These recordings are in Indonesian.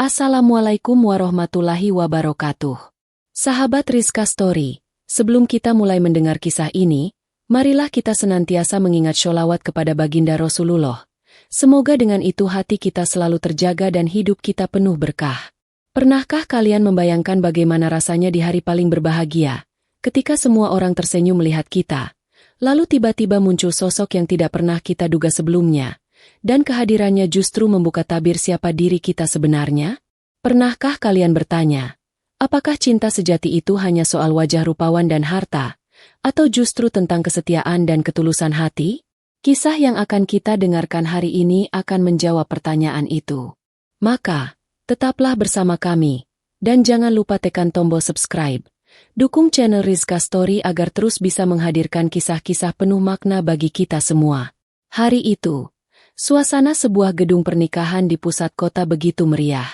Assalamualaikum warahmatullahi wabarakatuh. Sahabat Rizka Story, sebelum kita mulai mendengar kisah ini, marilah kita senantiasa mengingat sholawat kepada baginda Rasulullah. Semoga dengan itu hati kita selalu terjaga dan hidup kita penuh berkah. Pernahkah kalian membayangkan bagaimana rasanya di hari paling berbahagia, ketika semua orang tersenyum melihat kita, lalu tiba-tiba muncul sosok yang tidak pernah kita duga sebelumnya, dan kehadirannya justru membuka tabir siapa diri kita sebenarnya? Pernahkah kalian bertanya, apakah cinta sejati itu hanya soal wajah rupawan dan harta, atau justru tentang kesetiaan dan ketulusan hati? Kisah yang akan kita dengarkan hari ini akan menjawab pertanyaan itu. Maka, tetaplah bersama kami, dan jangan lupa tekan tombol subscribe. Dukung channel Rizka Story agar terus bisa menghadirkan kisah-kisah penuh makna bagi kita semua. Hari itu, suasana sebuah gedung pernikahan di pusat kota begitu meriah.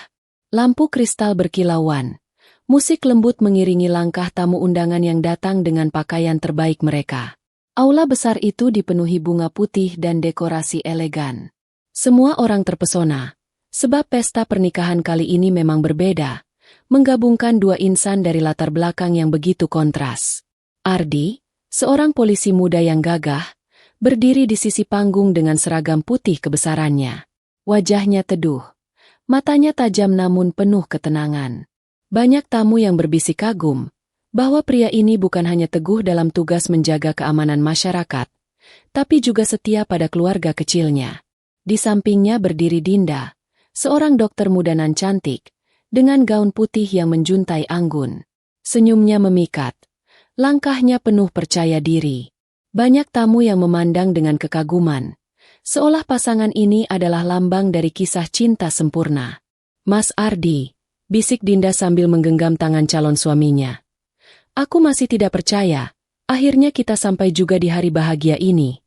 Lampu kristal berkilauan. Musik lembut mengiringi langkah tamu undangan yang datang dengan pakaian terbaik mereka. Aula besar itu dipenuhi bunga putih dan dekorasi elegan. Semua orang terpesona, sebab pesta pernikahan kali ini memang berbeda, menggabungkan dua insan dari latar belakang yang begitu kontras. Ardi, seorang polisi muda yang gagah, berdiri di sisi panggung dengan seragam putih kebesarannya. Wajahnya teduh, matanya tajam namun penuh ketenangan. Banyak tamu yang berbisik kagum, bahwa pria ini bukan hanya teguh dalam tugas menjaga keamanan masyarakat, tapi juga setia pada keluarga kecilnya. Di sampingnya berdiri Dinda, seorang dokter muda nan cantik, dengan gaun putih yang menjuntai anggun. Senyumnya memikat, langkahnya penuh percaya diri. Banyak tamu yang memandang dengan kekaguman, seolah pasangan ini adalah lambang dari kisah cinta sempurna. Mas Ardi, bisik Dinda sambil menggenggam tangan calon suaminya. Aku masih tidak percaya, akhirnya kita sampai juga di hari bahagia ini.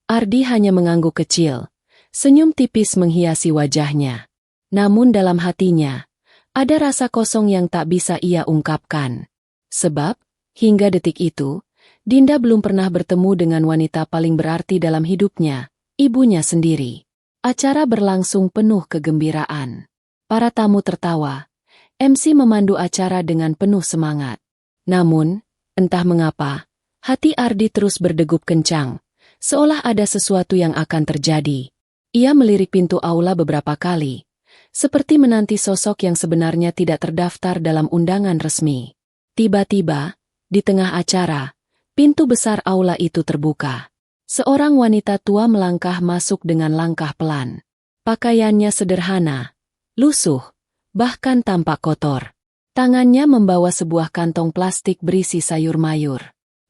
Ardi hanya mengangguk kecil, senyum tipis menghiasi wajahnya. Namun dalam hatinya, ada rasa kosong yang tak bisa ia ungkapkan. Sebab, hingga detik itu, Dinda belum pernah bertemu dengan wanita paling berarti dalam hidupnya, ibunya sendiri. Acara berlangsung penuh kegembiraan. Para tamu tertawa. MC memandu acara dengan penuh semangat. Namun, entah mengapa, hati Ardi terus berdegup kencang, seolah ada sesuatu yang akan terjadi. Ia melirik pintu aula beberapa kali, seperti menanti sosok yang sebenarnya tidak terdaftar dalam undangan resmi. Tiba-tiba, di tengah acara, pintu besar aula itu terbuka. Seorang wanita tua melangkah masuk dengan langkah pelan. Pakaiannya sederhana, lusuh, bahkan tampak kotor. Tangannya membawa sebuah kantong plastik berisi sayur mayur.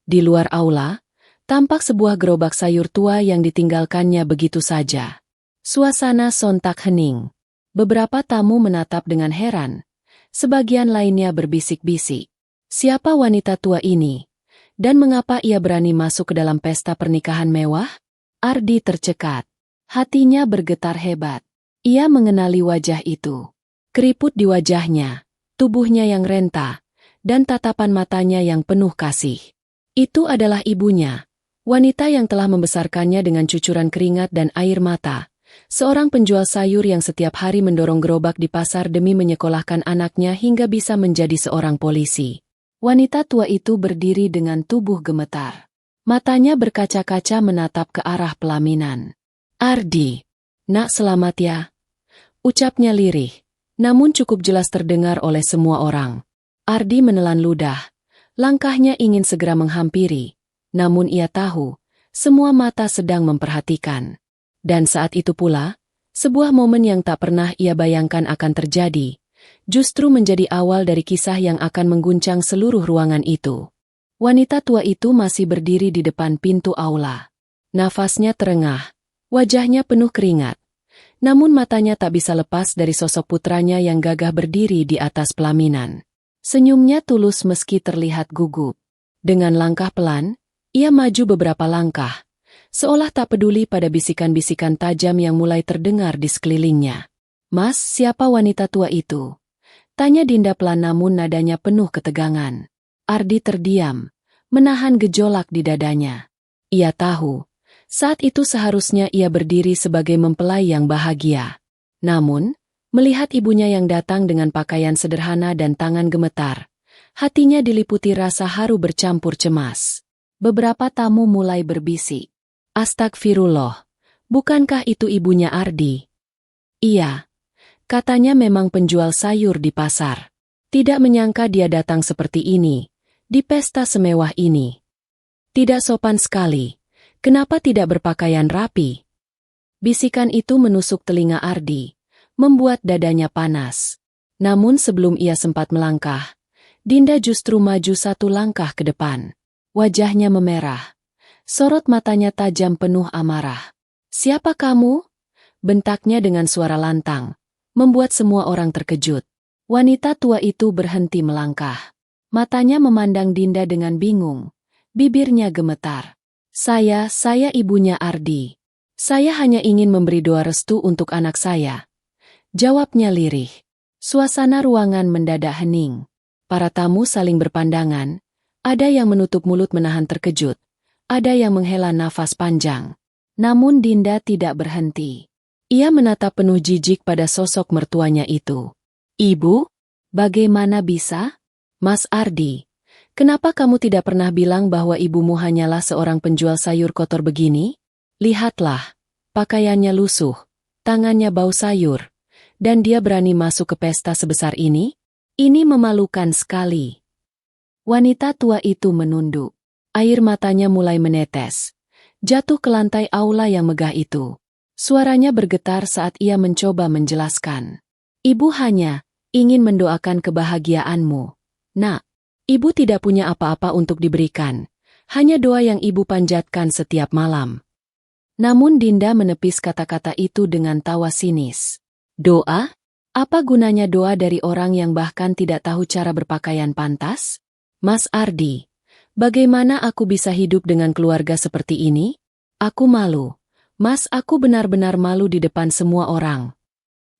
Di luar aula, tampak sebuah gerobak sayur tua yang ditinggalkannya begitu saja. Suasana sontak hening. Beberapa tamu menatap dengan heran. Sebagian lainnya berbisik-bisik. Siapa wanita tua ini? Dan mengapa ia berani masuk ke dalam pesta pernikahan mewah? Ardi tercekat. Hatinya bergetar hebat. Ia mengenali wajah itu. Keriput di wajahnya, tubuhnya yang renta, dan tatapan matanya yang penuh kasih. Itu adalah ibunya, wanita yang telah membesarkannya dengan cucuran keringat dan air mata. Seorang penjual sayur yang setiap hari mendorong gerobak di pasar demi menyekolahkan anaknya hingga bisa menjadi seorang polisi. Wanita tua itu berdiri dengan tubuh gemetar. Matanya berkaca-kaca menatap ke arah pelaminan. Ardi, nak selamat ya, ucapnya lirih, namun cukup jelas terdengar oleh semua orang. Ardi menelan ludah, langkahnya ingin segera menghampiri, namun ia tahu, semua mata sedang memperhatikan. Dan saat itu pula, sebuah momen yang tak pernah ia bayangkan akan terjadi, justru menjadi awal dari kisah yang akan mengguncang seluruh ruangan itu. Wanita tua itu masih berdiri di depan pintu aula. Nafasnya terengah, wajahnya penuh keringat. Namun matanya tak bisa lepas dari sosok putranya yang gagah berdiri di atas pelaminan. Senyumnya tulus meski terlihat gugup. Dengan langkah pelan, ia maju beberapa langkah, seolah tak peduli pada bisikan-bisikan tajam yang mulai terdengar di sekelilingnya. Mas, siapa wanita tua itu? Tanya Dinda pelan namun nadanya penuh ketegangan. Ardi terdiam, menahan gejolak di dadanya. Ia tahu, saat itu seharusnya ia berdiri sebagai mempelai yang bahagia. Namun, Melihat ibunya yang datang dengan pakaian sederhana dan tangan gemetar, hatinya diliputi rasa haru bercampur cemas. Beberapa tamu mulai berbisik. Astagfirullah, bukankah itu ibunya Ardi? Iya, katanya memang penjual sayur di pasar. Tidak menyangka dia datang seperti ini, di pesta semewah ini. Tidak sopan sekali, kenapa tidak berpakaian rapi? Bisikan itu menusuk telinga Ardi, membuat dadanya panas. Namun sebelum ia sempat melangkah, Dinda justru maju satu langkah ke depan. Wajahnya memerah. Sorot matanya tajam penuh amarah. "Siapa kamu?" bentaknya dengan suara lantang, membuat semua orang terkejut. Wanita tua itu berhenti melangkah. Matanya memandang Dinda dengan bingung. Bibirnya gemetar. Saya ibunya Ardi. Saya hanya ingin memberi doa restu untuk anak saya," jawabnya lirih. Suasana ruangan mendadak hening. Para tamu saling berpandangan. Ada yang menutup mulut menahan terkejut. Ada yang menghela nafas panjang. Namun Dinda tidak berhenti. Ia menatap penuh jijik pada sosok mertuanya itu. "Ibu? Bagaimana bisa? Mas Ardi, kenapa kamu tidak pernah bilang bahwa ibumu hanyalah seorang penjual sayur kotor begini? Lihatlah, pakaiannya lusuh, tangannya bau sayur, dan dia berani masuk ke pesta sebesar ini? Ini memalukan sekali." Wanita tua itu menunduk. Air matanya mulai menetes. Jatuh ke lantai aula yang megah itu. Suaranya bergetar saat ia mencoba menjelaskan. "Ibu hanya ingin mendoakan kebahagiaanmu. Nak, ibu tidak punya apa-apa untuk diberikan. Hanya doa yang ibu panjatkan setiap malam." Namun Dinda menepis kata-kata itu dengan tawa sinis. "Doa? Apa gunanya doa dari orang yang bahkan tidak tahu cara berpakaian pantas? Mas Ardi, bagaimana aku bisa hidup dengan keluarga seperti ini? Aku malu. Mas, aku benar-benar malu di depan semua orang."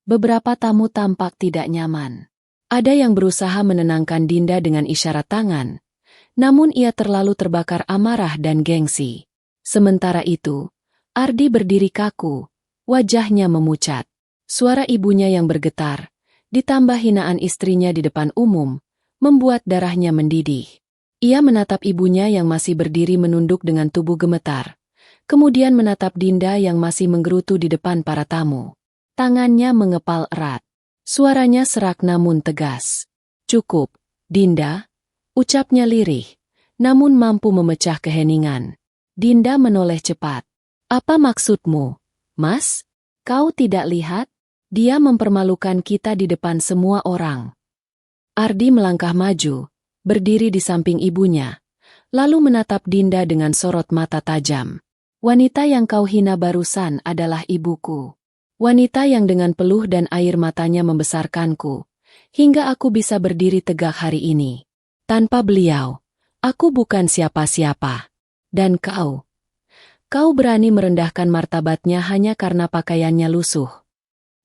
Beberapa tamu tampak tidak nyaman. Ada yang berusaha menenangkan Dinda dengan isyarat tangan. Namun ia terlalu terbakar amarah dan gengsi. Sementara itu, Ardi berdiri kaku, wajahnya memucat. Suara ibunya yang bergetar, ditambah hinaan istrinya di depan umum, membuat darahnya mendidih. Ia menatap ibunya yang masih berdiri menunduk dengan tubuh gemetar. Kemudian menatap Dinda yang masih menggerutu di depan para tamu. Tangannya mengepal erat. Suaranya serak namun tegas. "Cukup, Dinda," ucapnya lirih, namun mampu memecah keheningan. Dinda menoleh cepat. "Apa maksudmu, Mas? Kau tidak lihat? Dia mempermalukan kita di depan semua orang." Ardi melangkah maju, berdiri di samping ibunya, lalu menatap Dinda dengan sorot mata tajam. "Wanita yang kau hina barusan adalah ibuku. Wanita yang dengan peluh dan air matanya membesarkanku, hingga aku bisa berdiri tegak hari ini. Tanpa beliau, aku bukan siapa-siapa. Dan kau berani merendahkan martabatnya hanya karena pakaiannya lusuh."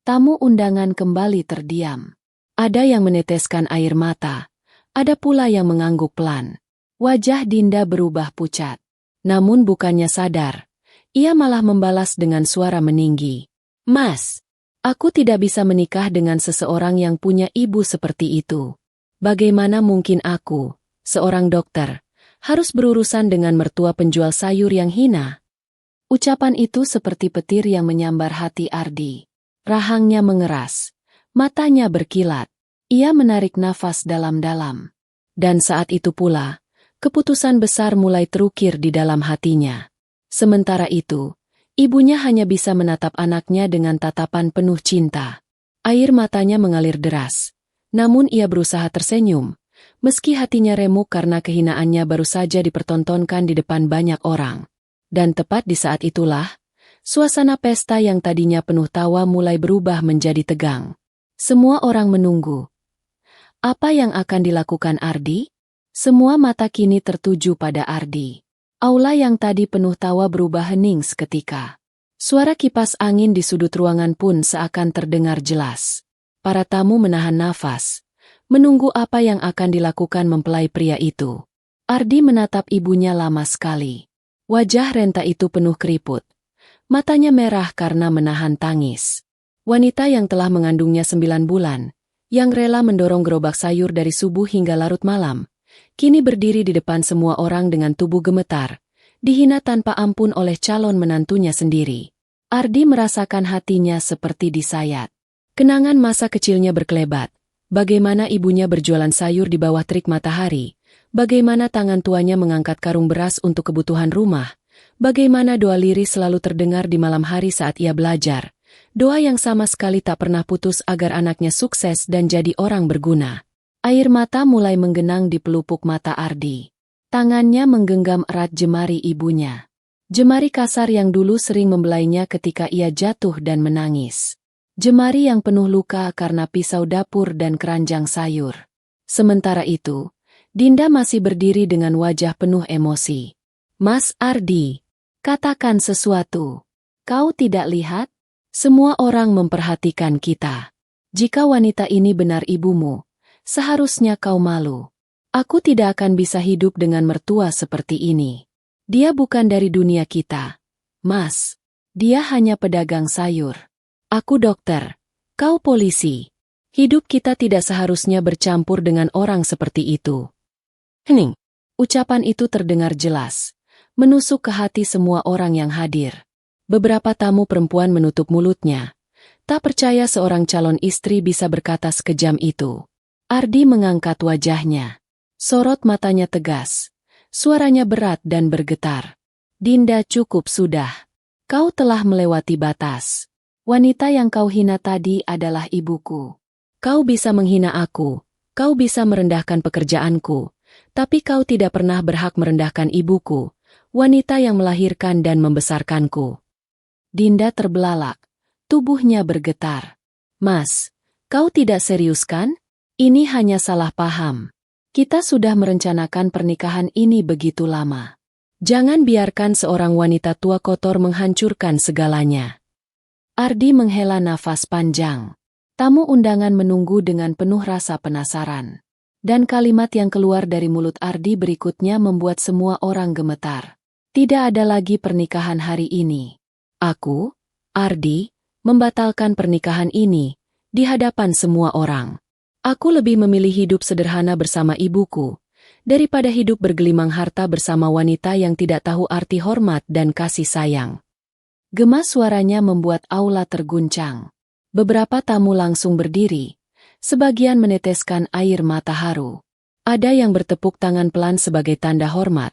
Tamu undangan kembali terdiam. Ada yang meneteskan air mata, ada pula yang mengangguk pelan. Wajah Dinda berubah pucat. Namun bukannya sadar, ia malah membalas dengan suara meninggi. "Mas, aku tidak bisa menikah dengan seseorang yang punya ibu seperti itu. Bagaimana mungkin aku, seorang dokter, harus berurusan dengan mertua penjual sayur yang hina?" Ucapan itu seperti petir yang menyambar hati Ardi. Rahangnya mengeras, matanya berkilat. Ia menarik nafas dalam-dalam. Dan saat itu pula, keputusan besar mulai terukir di dalam hatinya. Sementara itu, ibunya hanya bisa menatap anaknya dengan tatapan penuh cinta. Air matanya mengalir deras. Namun ia berusaha tersenyum, meski hatinya remuk karena kehinaannya baru saja dipertontonkan di depan banyak orang. Dan tepat di saat itulah, suasana pesta yang tadinya penuh tawa mulai berubah menjadi tegang. Semua orang menunggu. Apa yang akan dilakukan Ardi? Semua mata kini tertuju pada Ardi. Aula yang tadi penuh tawa berubah hening seketika. Suara kipas angin di sudut ruangan pun seakan terdengar jelas. Para tamu menahan nafas, menunggu apa yang akan dilakukan mempelai pria itu. Ardi menatap ibunya lama sekali. Wajah renta itu penuh keriput. Matanya merah karena menahan tangis. Wanita yang telah mengandungnya 9 bulan, yang rela mendorong gerobak sayur dari subuh hingga larut malam, kini berdiri di depan semua orang dengan tubuh gemetar, dihina tanpa ampun oleh calon menantunya sendiri. Ardi merasakan hatinya seperti disayat. Kenangan masa kecilnya berkelebat. Bagaimana ibunya berjualan sayur di bawah terik matahari, bagaimana tangan tuanya mengangkat karung beras untuk kebutuhan rumah, bagaimana doa lirih selalu terdengar di malam hari saat ia belajar. Doa yang sama sekali tak pernah putus agar anaknya sukses dan jadi orang berguna. Air mata mulai menggenang di pelupuk mata Ardi. Tangannya menggenggam erat jemari ibunya. Jemari kasar yang dulu sering membelainya ketika ia jatuh dan menangis. Jemari yang penuh luka karena pisau dapur dan keranjang sayur. Sementara itu, Dinda masih berdiri dengan wajah penuh emosi. "Mas Ardi, katakan sesuatu. Kau tidak lihat? Semua orang memperhatikan kita. Jika wanita ini benar ibumu, seharusnya kau malu. Aku tidak akan bisa hidup dengan mertua seperti ini. Dia bukan dari dunia kita. Mas, dia hanya pedagang sayur. Aku dokter, kau polisi. Hidup kita tidak seharusnya bercampur dengan orang seperti itu." Hening. Ucapan itu terdengar jelas, menusuk ke hati semua orang yang hadir. Beberapa tamu perempuan menutup mulutnya. Tak percaya seorang calon istri bisa berkata sekejam itu. Ardi mengangkat wajahnya. Sorot matanya tegas. Suaranya berat dan bergetar. "Dinda, cukup sudah. Kau telah melewati batas. Wanita yang kau hina tadi adalah ibuku. Kau bisa menghina aku, kau bisa merendahkan pekerjaanku, tapi kau tidak pernah berhak merendahkan ibuku, wanita yang melahirkan dan membesarkanku." Dinda terbelalak. Tubuhnya bergetar. "Mas, kau tidak serius kan? Ini hanya salah paham. Kita sudah merencanakan pernikahan ini begitu lama. Jangan biarkan seorang wanita tua kotor menghancurkan segalanya." Ardi menghela nafas panjang. Tamu undangan menunggu dengan penuh rasa penasaran. Dan kalimat yang keluar dari mulut Ardi berikutnya membuat semua orang gemetar. "Tidak ada lagi pernikahan hari ini. Aku, Ardi, membatalkan pernikahan ini di hadapan semua orang. Aku lebih memilih hidup sederhana bersama ibuku daripada hidup bergelimang harta bersama wanita yang tidak tahu arti hormat dan kasih sayang." Gemas suaranya membuat aula terguncang. Beberapa tamu langsung berdiri, sebagian meneteskan air mata haru. Ada yang bertepuk tangan pelan sebagai tanda hormat,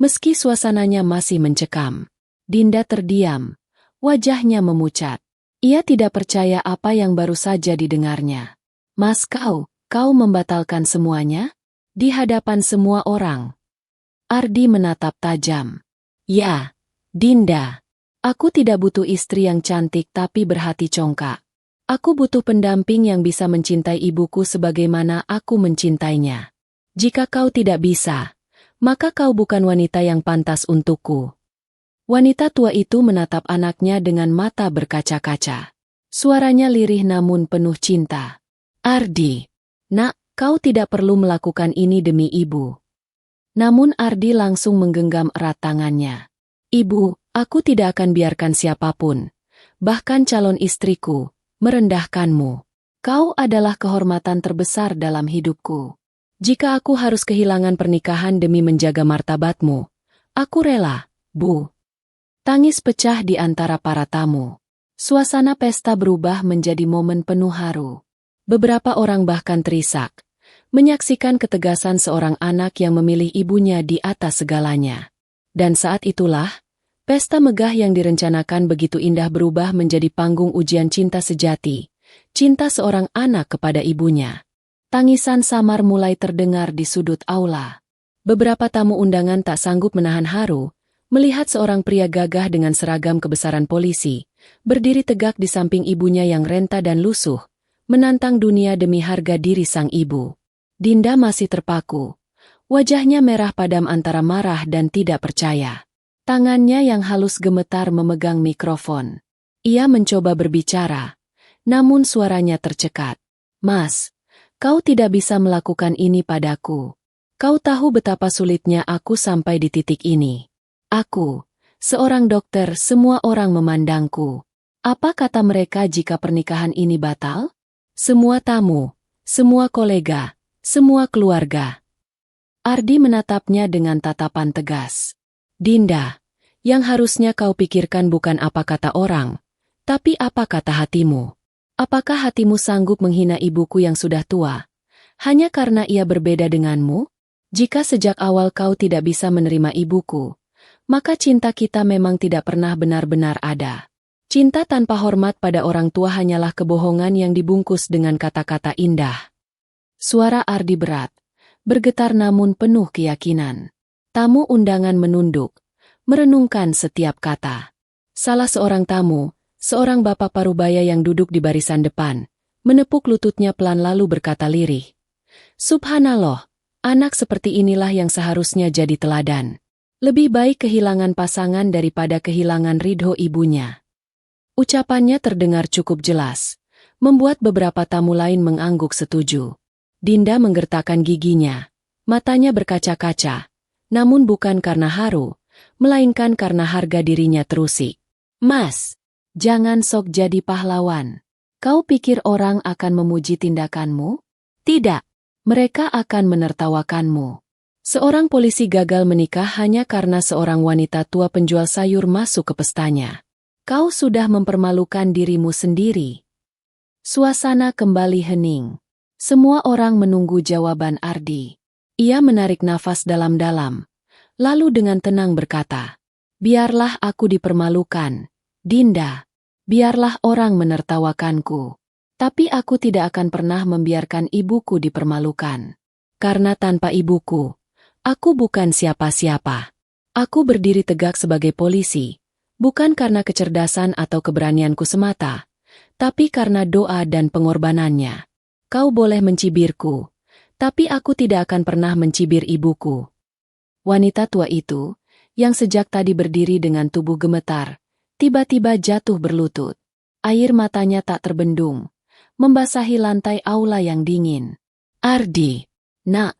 meski suasananya masih mencekam. Dinda terdiam, wajahnya memucat. Ia tidak percaya apa yang baru saja didengarnya. "Mas, kau membatalkan semuanya? Di hadapan semua orang?" Ardi menatap tajam. "Ya, Dinda. Aku tidak butuh istri yang cantik tapi berhati congkak. Aku butuh pendamping yang bisa mencintai ibuku sebagaimana aku mencintainya. Jika kau tidak bisa, maka kau bukan wanita yang pantas untukku." Wanita tua itu menatap anaknya dengan mata berkaca-kaca. Suaranya lirih namun penuh cinta. "Ardi, nak, kau tidak perlu melakukan ini demi ibu." Namun Ardi langsung menggenggam erat tangannya. "Ibu, aku tidak akan biarkan siapapun, bahkan calon istriku, merendahkanmu. Kau adalah kehormatan terbesar dalam hidupku. Jika aku harus kehilangan pernikahan demi menjaga martabatmu, aku rela, Bu." Tangis pecah di antara para tamu. Suasana pesta berubah menjadi momen penuh haru. Beberapa orang bahkan terisak, menyaksikan ketegasan seorang anak yang memilih ibunya di atas segalanya. Dan saat itulah, pesta megah yang direncanakan begitu indah berubah menjadi panggung ujian cinta sejati, cinta seorang anak kepada ibunya. Tangisan samar mulai terdengar di sudut aula. Beberapa tamu undangan tak sanggup menahan haru, melihat seorang pria gagah dengan seragam kebesaran polisi, berdiri tegak di samping ibunya yang renta dan lusuh, menantang dunia demi harga diri sang ibu. Dinda masih terpaku. Wajahnya merah padam antara marah dan tidak percaya. Tangannya yang halus gemetar memegang mikrofon. Ia mencoba berbicara, namun suaranya tercekat. "Mas, kau tidak bisa melakukan ini padaku. Kau tahu betapa sulitnya aku sampai di titik ini. Aku, seorang dokter, semua orang memandangku. Apa kata mereka jika pernikahan ini batal? Semua tamu, semua kolega, semua keluarga. Ardi menatapnya dengan tatapan tegas. Dinda, yang harusnya kau pikirkan bukan apa kata orang, tapi apa kata hatimu. Apakah hatimu sanggup menghina ibuku yang sudah tua, hanya karena ia berbeda denganmu? Jika sejak awal kau tidak bisa menerima ibuku, maka cinta kita memang tidak pernah benar-benar ada. Cinta tanpa hormat pada orang tua hanyalah kebohongan yang dibungkus dengan kata-kata indah. Suara Ardi berat, bergetar namun penuh keyakinan. Tamu undangan menunduk, merenungkan setiap kata. Salah seorang tamu, seorang bapak parubaya yang duduk di barisan depan, menepuk lututnya pelan lalu berkata lirih. Subhanallah, anak seperti inilah yang seharusnya jadi teladan. Lebih baik kehilangan pasangan daripada kehilangan ridho ibunya. Ucapannya terdengar cukup jelas, membuat beberapa tamu lain mengangguk setuju. Dinda menggertakkan giginya, matanya berkaca-kaca, namun bukan karena haru, melainkan karena harga dirinya terusik. Mas, jangan sok jadi pahlawan. Kau pikir orang akan memuji tindakanmu? Tidak, mereka akan menertawakanmu. Seorang polisi gagal menikah hanya karena seorang wanita tua penjual sayur masuk ke pestanya. Kau sudah mempermalukan dirimu sendiri. Suasana kembali hening. Semua orang menunggu jawaban Ardi. Ia menarik nafas dalam-dalam, lalu dengan tenang berkata, biarlah aku dipermalukan, Dinda. Biarlah orang menertawakanku. Tapi aku tidak akan pernah membiarkan ibuku dipermalukan. Karena tanpa ibuku, aku bukan siapa-siapa. Aku berdiri tegak sebagai polisi. Bukan karena kecerdasan atau keberanianku semata, tapi karena doa dan pengorbanannya. Kau boleh mencibirku, tapi aku tidak akan pernah mencibir ibuku. Wanita tua itu, yang sejak tadi berdiri dengan tubuh gemetar, tiba-tiba jatuh berlutut. Air matanya tak terbendung, membasahi lantai aula yang dingin. Ardi, nak,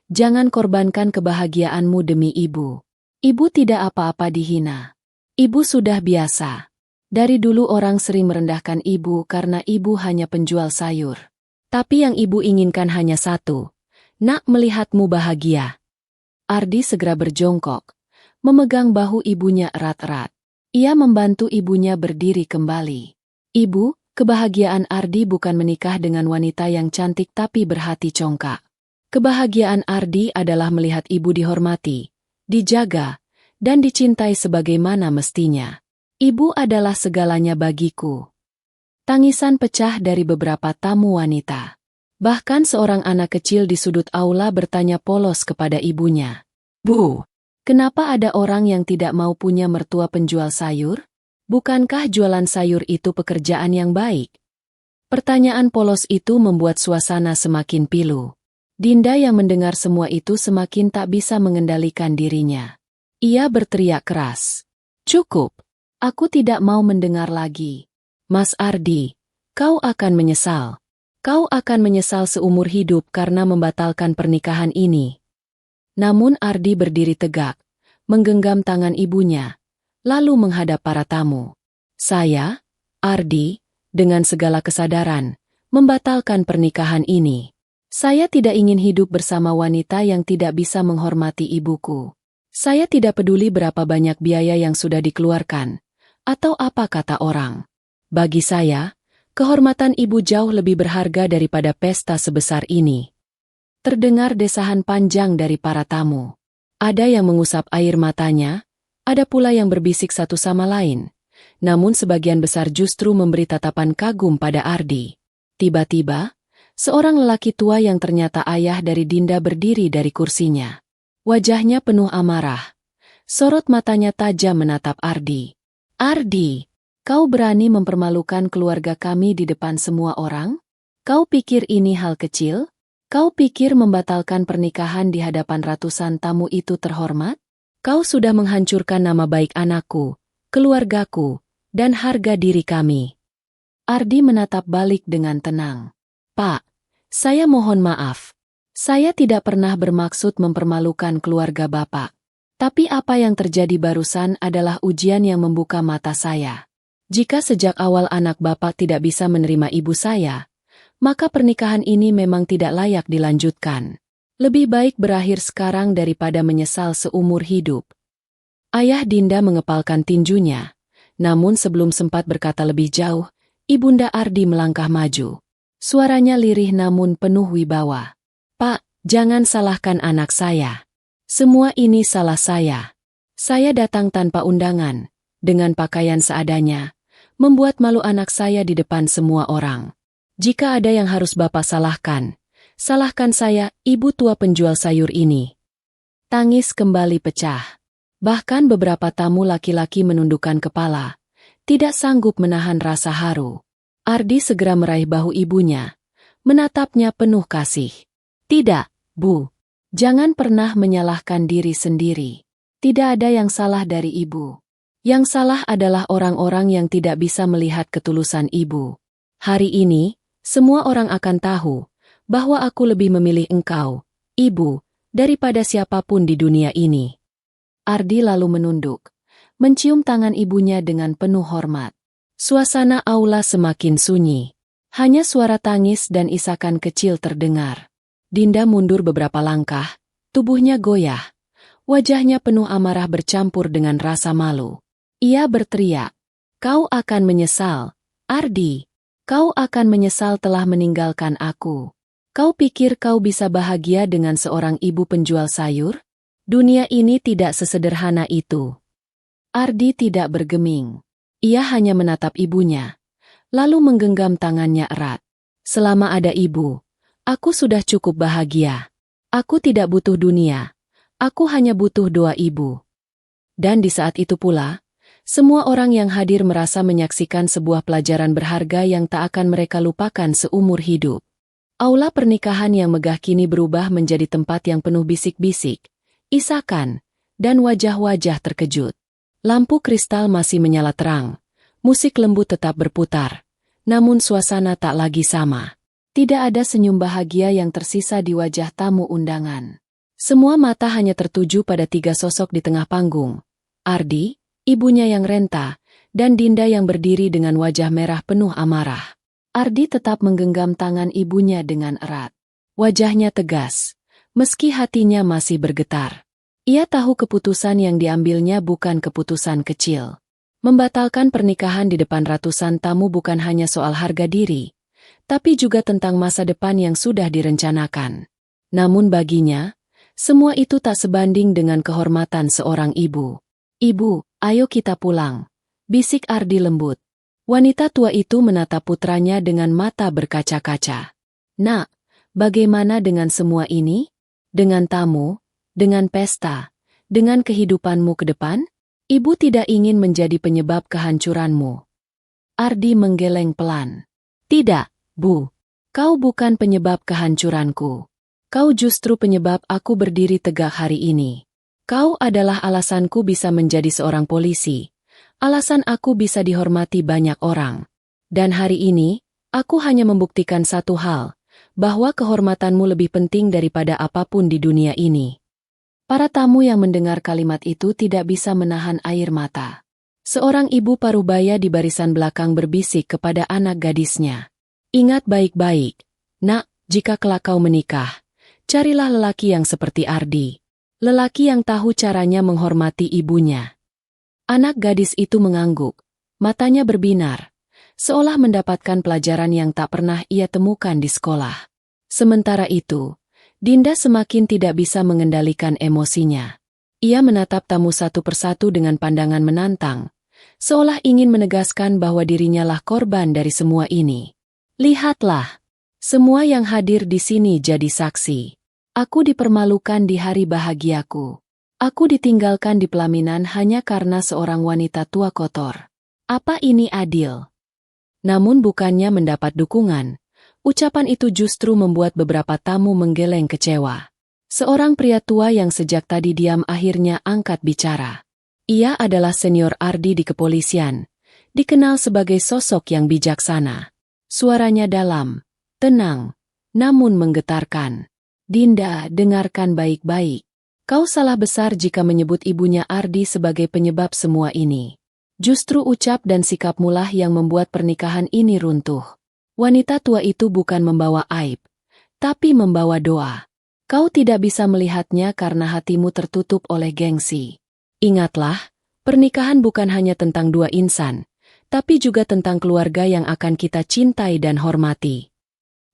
jangan korbankan kebahagiaanmu demi ibu. Ibu tidak apa-apa dihina. Ibu sudah biasa. Dari dulu orang sering merendahkan ibu karena ibu hanya penjual sayur. Tapi yang ibu inginkan hanya satu, nak melihatmu bahagia. Ardi segera berjongkok, memegang bahu ibunya erat-erat. Ia membantu ibunya berdiri kembali. Ibu, kebahagiaan Ardi bukan menikah dengan wanita yang cantik tapi berhati congkak. Kebahagiaan Ardi adalah melihat ibu dihormati, dijaga, dan dicintai sebagaimana mestinya. Ibu adalah segalanya bagiku. Tangisan pecah dari beberapa tamu wanita. Bahkan seorang anak kecil di sudut aula bertanya polos kepada ibunya. Bu, kenapa ada orang yang tidak mau punya mertua penjual sayur? Bukankah jualan sayur itu pekerjaan yang baik? Pertanyaan polos itu membuat suasana semakin pilu. Dinda yang mendengar semua itu semakin tak bisa mengendalikan dirinya. Ia berteriak keras. Cukup, aku tidak mau mendengar lagi. Mas Ardi, kau akan menyesal. Kau akan menyesal seumur hidup karena membatalkan pernikahan ini. Namun Ardi berdiri tegak, menggenggam tangan ibunya, lalu menghadap para tamu. Saya, Ardi, dengan segala kesadaran, membatalkan pernikahan ini. Saya tidak ingin hidup bersama wanita yang tidak bisa menghormati ibuku. Saya tidak peduli berapa banyak biaya yang sudah dikeluarkan, atau apa kata orang. Bagi saya, kehormatan ibu jauh lebih berharga daripada pesta sebesar ini. Terdengar desahan panjang dari para tamu. Ada yang mengusap air matanya, ada pula yang berbisik satu sama lain. Namun sebagian besar justru memberi tatapan kagum pada Ardi. Tiba-tiba, seorang lelaki tua yang ternyata ayah dari Dinda berdiri dari kursinya. Wajahnya penuh amarah. Sorot matanya tajam menatap Ardi. Ardi, kau berani mempermalukan keluarga kami di depan semua orang? Kau pikir ini hal kecil? Kau pikir membatalkan pernikahan di hadapan ratusan tamu itu terhormat? Kau sudah menghancurkan nama baik anakku, keluargaku, dan harga diri kami. Ardi menatap balik dengan tenang. Pak, saya mohon maaf. Saya tidak pernah bermaksud mempermalukan keluarga Bapak. Tapi apa yang terjadi barusan adalah ujian yang membuka mata saya. Jika sejak awal anak bapak tidak bisa menerima ibu saya, maka pernikahan ini memang tidak layak dilanjutkan. Lebih baik berakhir sekarang daripada menyesal seumur hidup. Ayah Dinda mengepalkan tinjunya, namun sebelum sempat berkata lebih jauh, Ibunda Ardi melangkah maju. Suaranya lirih namun penuh wibawa. Pak, jangan salahkan anak saya. Semua ini salah saya. Saya datang tanpa undangan, dengan pakaian seadanya, membuat malu anak saya di depan semua orang. Jika ada yang harus Bapak salahkan, salahkan saya, ibu tua penjual sayur ini. Tangis kembali pecah. Bahkan beberapa tamu laki-laki menundukkan kepala, tidak sanggup menahan rasa haru. Ardi segera meraih bahu ibunya, menatapnya penuh kasih. Tidak, Bu. Jangan pernah menyalahkan diri sendiri. Tidak ada yang salah dari ibu. Yang salah adalah orang-orang yang tidak bisa melihat ketulusan ibu. Hari ini, semua orang akan tahu bahwa aku lebih memilih engkau, ibu, daripada siapapun di dunia ini. Ardi lalu menunduk, mencium tangan ibunya dengan penuh hormat. Suasana aula semakin sunyi. Hanya suara tangis dan isakan kecil terdengar. Dinda mundur beberapa langkah, tubuhnya goyah. Wajahnya penuh amarah bercampur dengan rasa malu. Ia berteriak, "Kau akan menyesal, Ardi. Kau akan menyesal telah meninggalkan aku. Kau pikir kau bisa bahagia dengan seorang ibu penjual sayur? Dunia ini tidak sesederhana itu." Ardi tidak bergeming. Ia hanya menatap ibunya, lalu menggenggam tangannya erat. "Selama ada ibu, aku sudah cukup bahagia. Aku tidak butuh dunia. Aku hanya butuh doa ibu." Dan di saat itu pula, semua orang yang hadir merasa menyaksikan sebuah pelajaran berharga yang tak akan mereka lupakan seumur hidup. Aula pernikahan yang megah kini berubah menjadi tempat yang penuh bisik-bisik, isakan, dan wajah-wajah terkejut. Lampu kristal masih menyala terang, musik lembut tetap berputar, namun suasana tak lagi sama. Tidak ada senyum bahagia yang tersisa di wajah tamu undangan. Semua mata hanya tertuju pada tiga sosok di tengah panggung. Ardi, ibunya yang renta, dan Dinda yang berdiri dengan wajah merah penuh amarah. Ardi tetap menggenggam tangan ibunya dengan erat. Wajahnya tegas, meski hatinya masih bergetar. Ia tahu keputusan yang diambilnya bukan keputusan kecil. Membatalkan pernikahan di depan ratusan tamu bukan hanya soal harga diri, tapi juga tentang masa depan yang sudah direncanakan. Namun baginya, semua itu tak sebanding dengan kehormatan seorang ibu. "Ibu, ayo kita pulang," bisik Ardi lembut. Wanita tua itu menatap putranya dengan mata berkaca-kaca. "Nak, bagaimana dengan semua ini? Dengan tamu? Dengan pesta, dengan kehidupanmu ke depan? Ibu tidak ingin menjadi penyebab kehancuranmu." Ardi menggeleng pelan. "Tidak, Bu. Kau bukan penyebab kehancuranku. Kau justru penyebab aku berdiri tegak hari ini. Kau adalah alasanku bisa menjadi seorang polisi. Alasan aku bisa dihormati banyak orang. Dan hari ini, aku hanya membuktikan satu hal, bahwa kehormatanmu lebih penting daripada apapun di dunia ini." Para tamu yang mendengar kalimat itu tidak bisa menahan air mata. Seorang ibu parubaya di barisan belakang berbisik kepada anak gadisnya. "Ingat baik-baik, Nak, jika kelak kau menikah, carilah lelaki yang seperti Ardi. Lelaki yang tahu caranya menghormati ibunya." Anak gadis itu mengangguk, matanya berbinar, seolah mendapatkan pelajaran yang tak pernah ia temukan di sekolah. Sementara itu, Dinda semakin tidak bisa mengendalikan emosinya. Ia menatap tamu satu persatu dengan pandangan menantang, seolah ingin menegaskan bahwa dirinya lah korban dari semua ini. "Lihatlah, semua yang hadir di sini jadi saksi. Aku dipermalukan di hari bahagiaku. Aku ditinggalkan di pelaminan hanya karena seorang wanita tua kotor. Apa ini adil?" Namun bukannya mendapat dukungan, ucapan itu justru membuat beberapa tamu menggeleng kecewa. Seorang pria tua yang sejak tadi diam akhirnya angkat bicara. Ia adalah senior Ardi di kepolisian, dikenal sebagai sosok yang bijaksana. Suaranya dalam, tenang, namun menggetarkan. "Dinda, dengarkan baik-baik. Kau salah besar jika menyebut ibunya Ardi sebagai penyebab semua ini. Justru ucap dan sikapmu lah yang membuat pernikahan ini runtuh. Wanita tua itu bukan membawa aib, tapi membawa doa. Kau tidak bisa melihatnya karena hatimu tertutup oleh gengsi. Ingatlah, pernikahan bukan hanya tentang dua insan, tapi juga tentang keluarga yang akan kita cintai dan hormati.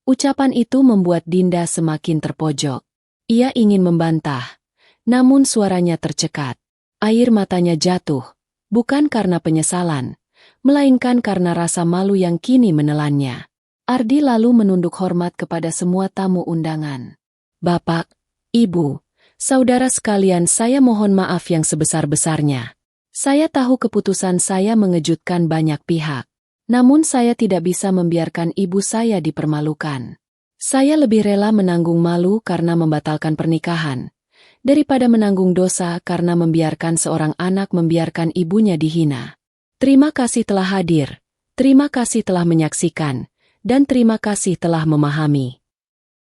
Ucapan itu membuat Dinda semakin terpojok. Ia ingin membantah, namun suaranya tercekat. Air matanya jatuh, bukan karena penyesalan, melainkan karena rasa malu yang kini menelannya. Ardi lalu menunduk hormat kepada semua tamu undangan. Bapak, Ibu, saudara sekalian, saya mohon maaf yang sebesar-besarnya. Saya tahu keputusan saya mengejutkan banyak pihak. Namun saya tidak bisa membiarkan ibu saya dipermalukan. Saya lebih rela menanggung malu karena membatalkan pernikahan, daripada menanggung dosa karena membiarkan seorang anak membiarkan ibunya dihina. Terima kasih telah hadir, terima kasih telah menyaksikan, dan terima kasih telah memahami.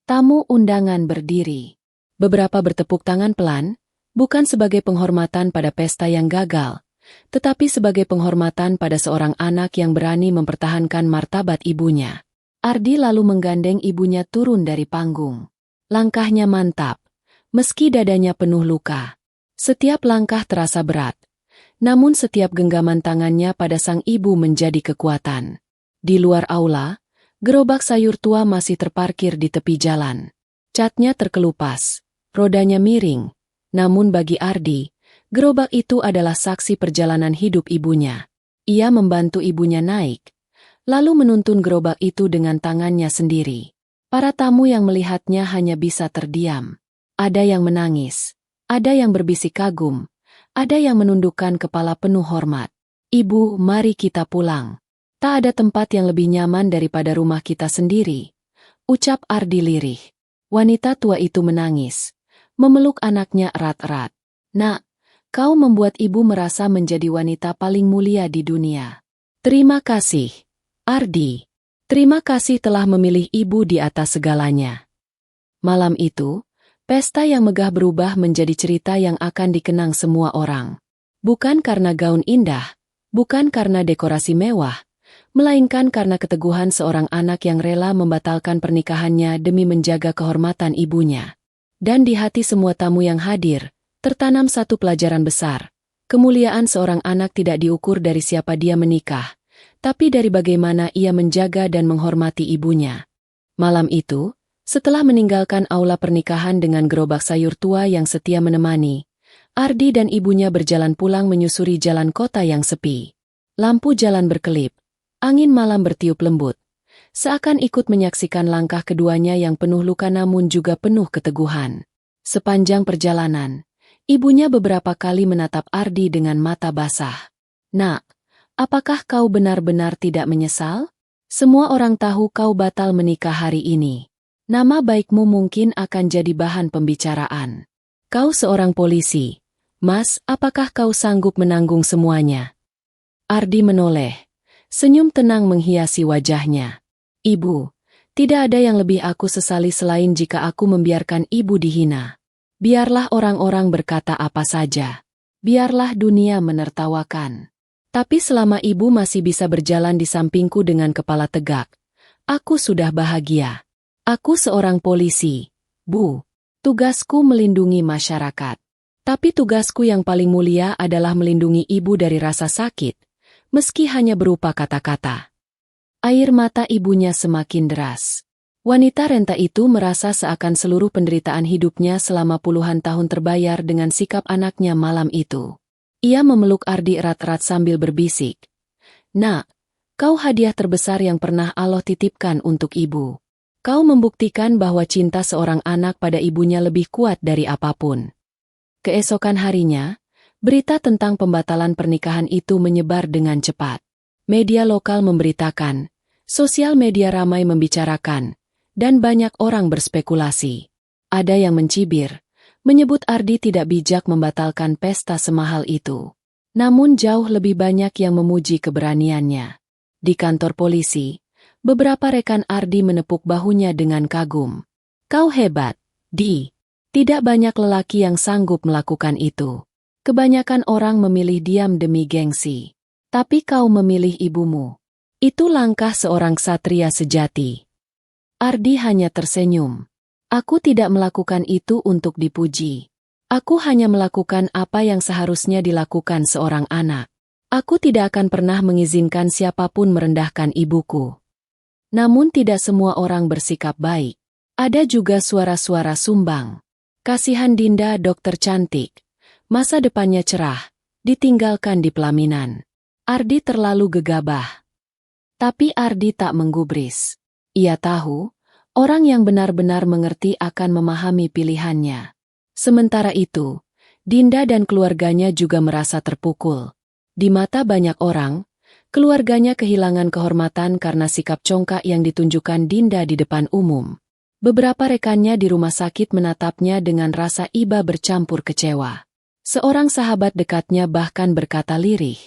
Tamu undangan berdiri. Beberapa bertepuk tangan pelan, bukan sebagai penghormatan pada pesta yang gagal, tetapi sebagai penghormatan pada seorang anak yang berani mempertahankan martabat ibunya. Ardi lalu menggandeng ibunya turun dari panggung. Langkahnya mantap, meski dadanya penuh luka. Setiap langkah terasa berat, namun setiap genggaman tangannya pada sang ibu menjadi kekuatan. Di luar aula, gerobak sayur tua masih terparkir di tepi jalan. Catnya terkelupas, rodanya miring, namun bagi Ardi, gerobak itu adalah saksi perjalanan hidup ibunya. Ia membantu ibunya naik, lalu menuntun gerobak itu dengan tangannya sendiri. Para tamu yang melihatnya hanya bisa terdiam. Ada yang menangis, ada yang berbisik kagum, ada yang menundukkan kepala penuh hormat. Ibu, mari kita pulang. Tak ada tempat yang lebih nyaman daripada rumah kita sendiri, ucap Ardi lirih. Wanita tua itu menangis, memeluk anaknya erat-erat. Nak, kau membuat ibu merasa menjadi wanita paling mulia di dunia. Terima kasih, Ardi. Terima kasih telah memilih ibu di atas segalanya. Malam itu, pesta yang megah berubah menjadi cerita yang akan dikenang semua orang. Bukan karena gaun indah, bukan karena dekorasi mewah, melainkan karena keteguhan seorang anak yang rela membatalkan pernikahannya demi menjaga kehormatan ibunya. Dan di hati semua tamu yang hadir, tertanam satu pelajaran besar. Kemuliaan seorang anak tidak diukur dari siapa dia menikah, tapi dari bagaimana ia menjaga dan menghormati ibunya. Malam itu, setelah meninggalkan aula pernikahan dengan gerobak sayur tua yang setia menemani, Ardi dan ibunya berjalan pulang menyusuri jalan kota yang sepi. Lampu jalan berkelip, angin malam bertiup lembut, seakan ikut menyaksikan langkah keduanya yang penuh luka namun juga penuh keteguhan. Sepanjang perjalanan, ibunya beberapa kali menatap Ardi dengan mata basah. Nak, apakah kau benar-benar tidak menyesal? Semua orang tahu kau batal menikah hari ini. Nama baikmu mungkin akan jadi bahan pembicaraan. Kau seorang polisi. Mas, apakah kau sanggup menanggung semuanya? Ardi menoleh. Senyum tenang menghiasi wajahnya. Ibu, tidak ada yang lebih aku sesali selain jika aku membiarkan ibu dihina. Biarlah orang-orang berkata apa saja. Biarlah dunia menertawakan. Tapi selama ibu masih bisa berjalan di sampingku dengan kepala tegak, aku sudah bahagia. Aku seorang polisi, Bu. Tugasku melindungi masyarakat. Tapi tugasku yang paling mulia adalah melindungi ibu dari rasa sakit, meski hanya berupa kata-kata. Air mata ibunya semakin deras. Wanita renta itu merasa seakan seluruh penderitaan hidupnya selama puluhan tahun terbayar dengan sikap anaknya malam itu. Ia memeluk Ardi erat-erat sambil berbisik. Nak, kau hadiah terbesar yang pernah Allah titipkan untuk ibu. Kau membuktikan bahwa cinta seorang anak pada ibunya lebih kuat dari apapun. Keesokan harinya, berita tentang pembatalan pernikahan itu menyebar dengan cepat. Media lokal memberitakan, sosial media ramai membicarakan, dan banyak orang berspekulasi. Ada yang mencibir, menyebut Ardi tidak bijak membatalkan pesta semahal itu. Namun jauh lebih banyak yang memuji keberaniannya. Di kantor polisi, beberapa rekan Ardi menepuk bahunya dengan kagum. Kau hebat, Di. Tidak banyak lelaki yang sanggup melakukan itu. Kebanyakan orang memilih diam demi gengsi. Tapi kau memilih ibumu. Itu langkah seorang ksatria sejati. Ardi hanya tersenyum. Aku tidak melakukan itu untuk dipuji. Aku hanya melakukan apa yang seharusnya dilakukan seorang anak. Aku tidak akan pernah mengizinkan siapapun merendahkan ibuku. Namun tidak semua orang bersikap baik. Ada juga suara-suara sumbang. Kasihan Dinda dokter cantik. Masa depannya cerah. Ditinggalkan di pelaminan. Ardi terlalu gegabah. Tapi Ardi tak menggubris. Ia tahu, orang yang benar-benar mengerti akan memahami pilihannya. Sementara itu, Dinda dan keluarganya juga merasa terpukul. Di mata banyak orang, keluarganya kehilangan kehormatan karena sikap congkak yang ditunjukkan Dinda di depan umum. Beberapa rekannya di rumah sakit menatapnya dengan rasa iba bercampur kecewa. Seorang sahabat dekatnya bahkan berkata lirih,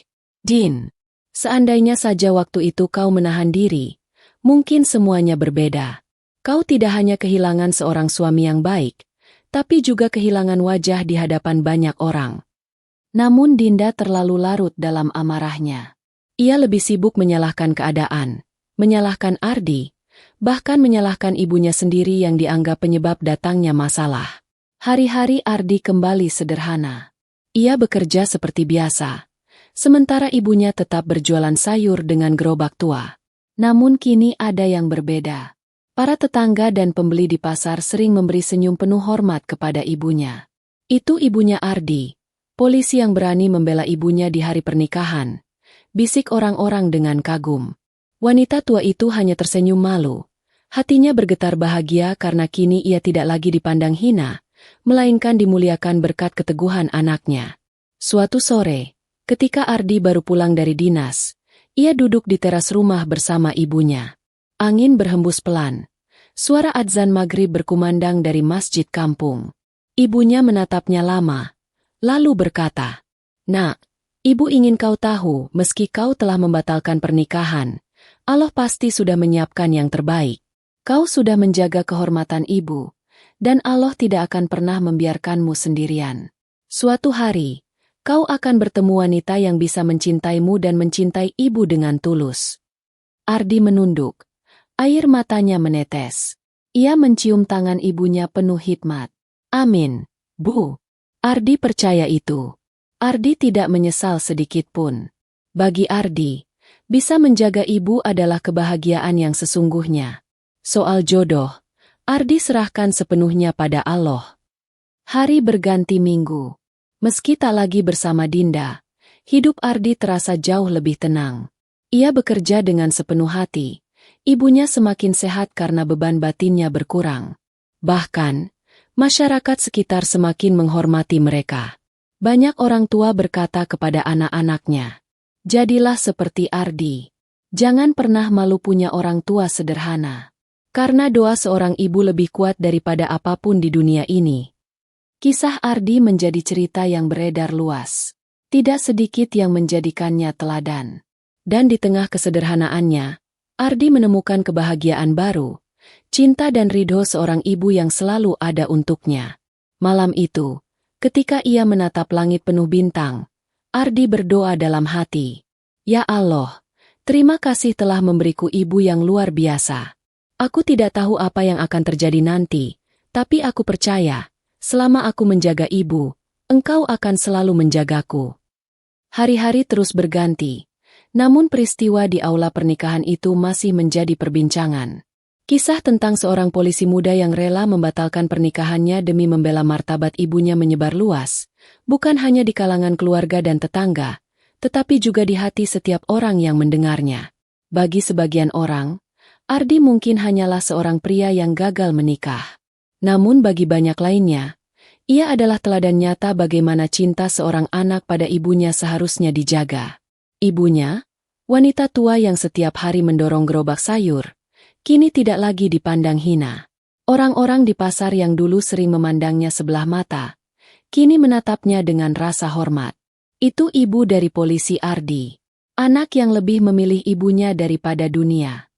"Din, seandainya saja waktu itu kau menahan diri, mungkin semuanya berbeda. Kau tidak hanya kehilangan seorang suami yang baik, tapi juga kehilangan wajah di hadapan banyak orang." Namun Dinda terlalu larut dalam amarahnya. Ia lebih sibuk menyalahkan keadaan, menyalahkan Ardi, bahkan menyalahkan ibunya sendiri yang dianggap penyebab datangnya masalah. Hari-hari Ardi kembali sederhana. Ia bekerja seperti biasa, sementara ibunya tetap berjualan sayur dengan gerobak tua. Namun kini ada yang berbeda. Para tetangga dan pembeli di pasar sering memberi senyum penuh hormat kepada ibunya. Itu ibunya Ardi, polisi yang berani membela ibunya di hari pernikahan. Bisik orang-orang dengan kagum. Wanita tua itu hanya tersenyum malu. Hatinya bergetar bahagia karena kini ia tidak lagi dipandang hina, melainkan dimuliakan berkat keteguhan anaknya. Suatu sore, ketika Ardi baru pulang dari dinas, ia duduk di teras rumah bersama ibunya. Angin berhembus pelan. Suara adzan maghrib berkumandang dari masjid kampung. Ibunya menatapnya lama, lalu berkata, "Nak, ibu ingin kau tahu, meski kau telah membatalkan pernikahan, Allah pasti sudah menyiapkan yang terbaik. Kau sudah menjaga kehormatan ibu, dan Allah tidak akan pernah membiarkanmu sendirian. Suatu hari, kau akan bertemu wanita yang bisa mencintaimu dan mencintai ibu dengan tulus." Ardi menunduk. Air matanya menetes. Ia mencium tangan ibunya penuh hikmat. "Amin, Bu." Ardi percaya itu. Ardi tidak menyesal sedikit pun. Bagi Ardi, bisa menjaga ibu adalah kebahagiaan yang sesungguhnya. Soal jodoh, Ardi serahkan sepenuhnya pada Allah. Hari berganti minggu. Meski tak lagi bersama Dinda, hidup Ardi terasa jauh lebih tenang. Ia bekerja dengan sepenuh hati. Ibunya semakin sehat karena beban batinnya berkurang. Bahkan, masyarakat sekitar semakin menghormati mereka. Banyak orang tua berkata kepada anak-anaknya, "Jadilah seperti Ardi. Jangan pernah malu punya orang tua sederhana. Karena doa seorang ibu lebih kuat daripada apapun di dunia ini." Kisah Ardi menjadi cerita yang beredar luas. Tidak sedikit yang menjadikannya teladan. Dan di tengah kesederhanaannya, Ardi menemukan kebahagiaan baru, cinta dan ridho seorang ibu yang selalu ada untuknya. Malam itu, ketika ia menatap langit penuh bintang, Ardi berdoa dalam hati, "Ya Allah, terima kasih telah memberiku ibu yang luar biasa. Aku tidak tahu apa yang akan terjadi nanti, tapi aku percaya, selama aku menjaga ibu, Engkau akan selalu menjagaku." Hari-hari terus berganti. Namun peristiwa di aula pernikahan itu masih menjadi perbincangan. Kisah tentang seorang polisi muda yang rela membatalkan pernikahannya demi membela martabat ibunya menyebar luas, bukan hanya di kalangan keluarga dan tetangga, tetapi juga di hati setiap orang yang mendengarnya. Bagi sebagian orang, Ardi mungkin hanyalah seorang pria yang gagal menikah. Namun bagi banyak lainnya, ia adalah teladan nyata bagaimana cinta seorang anak pada ibunya seharusnya dijaga. Ibunya, wanita tua yang setiap hari mendorong gerobak sayur, kini tidak lagi dipandang hina. Orang-orang di pasar yang dulu sering memandangnya sebelah mata, kini menatapnya dengan rasa hormat. Itu ibu dari polisi Ardi. Anak yang lebih memilih ibunya daripada dunia.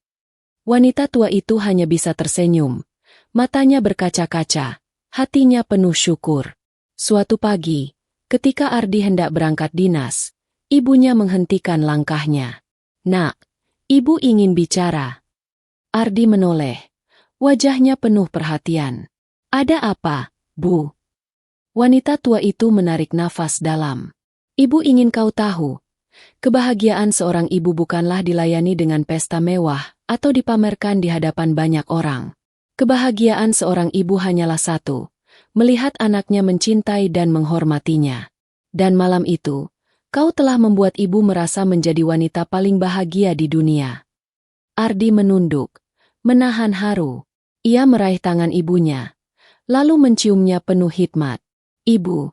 Wanita tua itu hanya bisa tersenyum. Matanya berkaca-kaca, hatinya penuh syukur. Suatu pagi, ketika Ardi hendak berangkat dinas, Ibunya menghentikan langkahnya. "Nak, ibu ingin bicara." Ardi menoleh. Wajahnya penuh perhatian. "Ada apa, Bu?" Wanita tua itu menarik nafas dalam. "Ibu ingin kau tahu, kebahagiaan seorang ibu bukanlah dilayani dengan pesta mewah atau dipamerkan di hadapan banyak orang. Kebahagiaan seorang ibu hanyalah satu, melihat anaknya mencintai dan menghormatinya. Dan malam itu, kau telah membuat ibu merasa menjadi wanita paling bahagia di dunia." Ardi menunduk, menahan haru. Ia meraih tangan ibunya, lalu menciumnya penuh hikmat. "Ibu,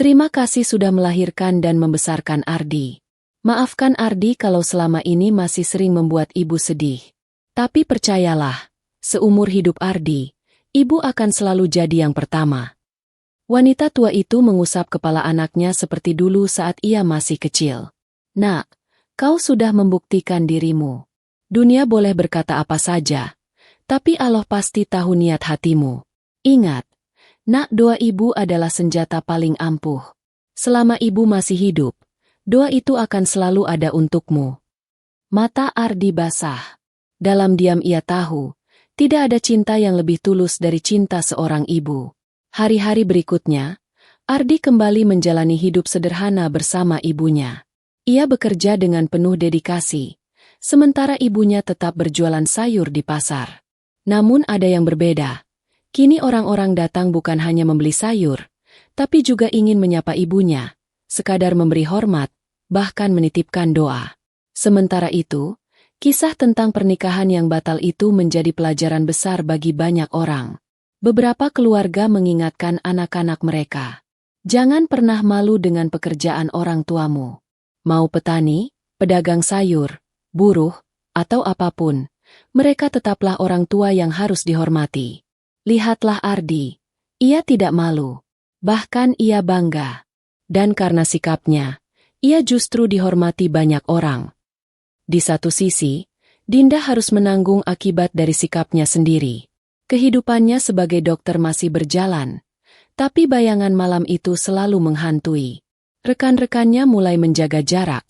terima kasih sudah melahirkan dan membesarkan Ardi. Maafkan Ardi kalau selama ini masih sering membuat ibu sedih. Tapi percayalah, seumur hidup Ardi, ibu akan selalu jadi yang pertama." Wanita tua itu mengusap kepala anaknya seperti dulu saat ia masih kecil. "Nak, kau sudah membuktikan dirimu. Dunia boleh berkata apa saja, tapi Allah pasti tahu niat hatimu. Ingat, nak, doa ibu adalah senjata paling ampuh. Selama ibu masih hidup, doa itu akan selalu ada untukmu." Mata Ardi basah. Dalam diam ia tahu, tidak ada cinta yang lebih tulus dari cinta seorang ibu. Hari-hari berikutnya, Ardi kembali menjalani hidup sederhana bersama ibunya. Ia bekerja dengan penuh dedikasi, sementara ibunya tetap berjualan sayur di pasar. Namun ada yang berbeda. Kini orang-orang datang bukan hanya membeli sayur, tapi juga ingin menyapa ibunya, sekadar memberi hormat, bahkan menitipkan doa. Sementara itu, kisah tentang pernikahan yang batal itu menjadi pelajaran besar bagi banyak orang. Beberapa keluarga mengingatkan anak-anak mereka, jangan pernah malu dengan pekerjaan orang tuamu. Mau petani, pedagang sayur, buruh, atau apapun, mereka tetaplah orang tua yang harus dihormati. Lihatlah Ardi, ia tidak malu, bahkan ia bangga. Dan karena sikapnya, ia justru dihormati banyak orang. Di satu sisi, Dinda harus menanggung akibat dari sikapnya sendiri. Kehidupannya sebagai dokter masih berjalan, tapi bayangan malam itu selalu menghantui. Rekan-rekannya mulai menjaga jarak,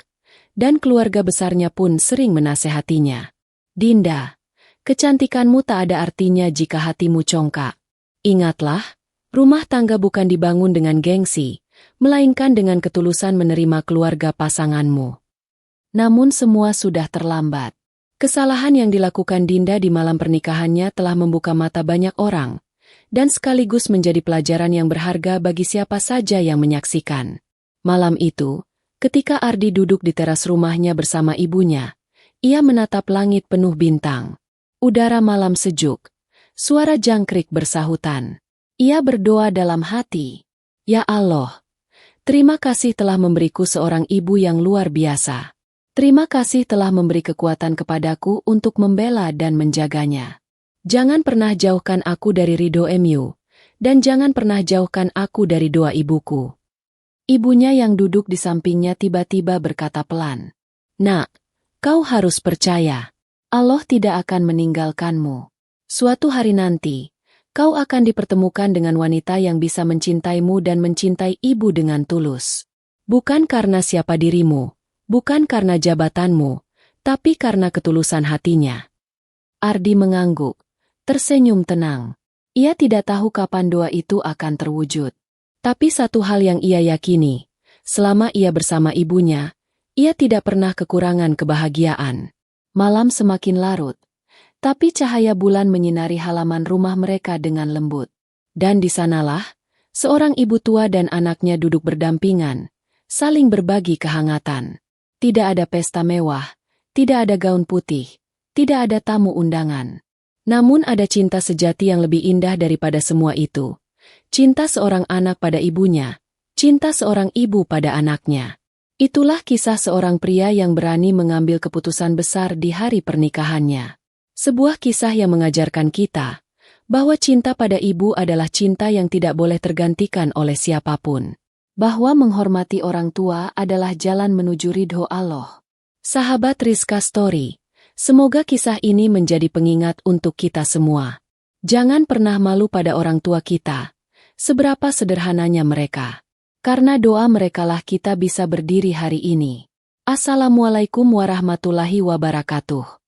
dan keluarga besarnya pun sering menasehatinya. "Dinda, kecantikanmu tak ada artinya jika hatimu congkak. Ingatlah, rumah tangga bukan dibangun dengan gengsi, melainkan dengan ketulusan menerima keluarga pasanganmu." Namun semua sudah terlambat. Kesalahan yang dilakukan Dinda di malam pernikahannya telah membuka mata banyak orang, dan sekaligus menjadi pelajaran yang berharga bagi siapa saja yang menyaksikan. Malam itu, ketika Ardi duduk di teras rumahnya bersama ibunya, ia menatap langit penuh bintang. Udara malam sejuk, suara jangkrik bersahutan. Ia berdoa dalam hati, "Ya Allah, terima kasih telah memberiku seorang ibu yang luar biasa. Terima kasih telah memberi kekuatan kepadaku untuk membela dan menjaganya. Jangan pernah jauhkan aku dari ridho MU, dan jangan pernah jauhkan aku dari doa ibuku." Ibunya yang duduk di sampingnya tiba-tiba berkata pelan, "Nak, kau harus percaya, Allah tidak akan meninggalkanmu. Suatu hari nanti, kau akan dipertemukan dengan wanita yang bisa mencintaimu dan mencintai ibu dengan tulus. Bukan karena siapa dirimu, bukan karena jabatanmu, tapi karena ketulusan hatinya." Ardi mengangguk, tersenyum tenang. Ia tidak tahu kapan doa itu akan terwujud. Tapi satu hal yang ia yakini, selama ia bersama ibunya, ia tidak pernah kekurangan kebahagiaan. Malam semakin larut, tapi cahaya bulan menyinari halaman rumah mereka dengan lembut. Dan di sanalah, seorang ibu tua dan anaknya duduk berdampingan, saling berbagi kehangatan. Tidak ada pesta mewah, tidak ada gaun putih, tidak ada tamu undangan. Namun ada cinta sejati yang lebih indah daripada semua itu. Cinta seorang anak pada ibunya, cinta seorang ibu pada anaknya. Itulah kisah seorang pria yang berani mengambil keputusan besar di hari pernikahannya. Sebuah kisah yang mengajarkan kita bahwa cinta pada ibu adalah cinta yang tidak boleh tergantikan oleh siapapun. Bahwa menghormati orang tua adalah jalan menuju ridho Allah. Sahabat Rizka Story, semoga kisah ini menjadi pengingat untuk kita semua. Jangan pernah malu pada orang tua kita, seberapa sederhananya mereka. Karena doa merekalah kita bisa berdiri hari ini. Assalamualaikum warahmatullahi wabarakatuh.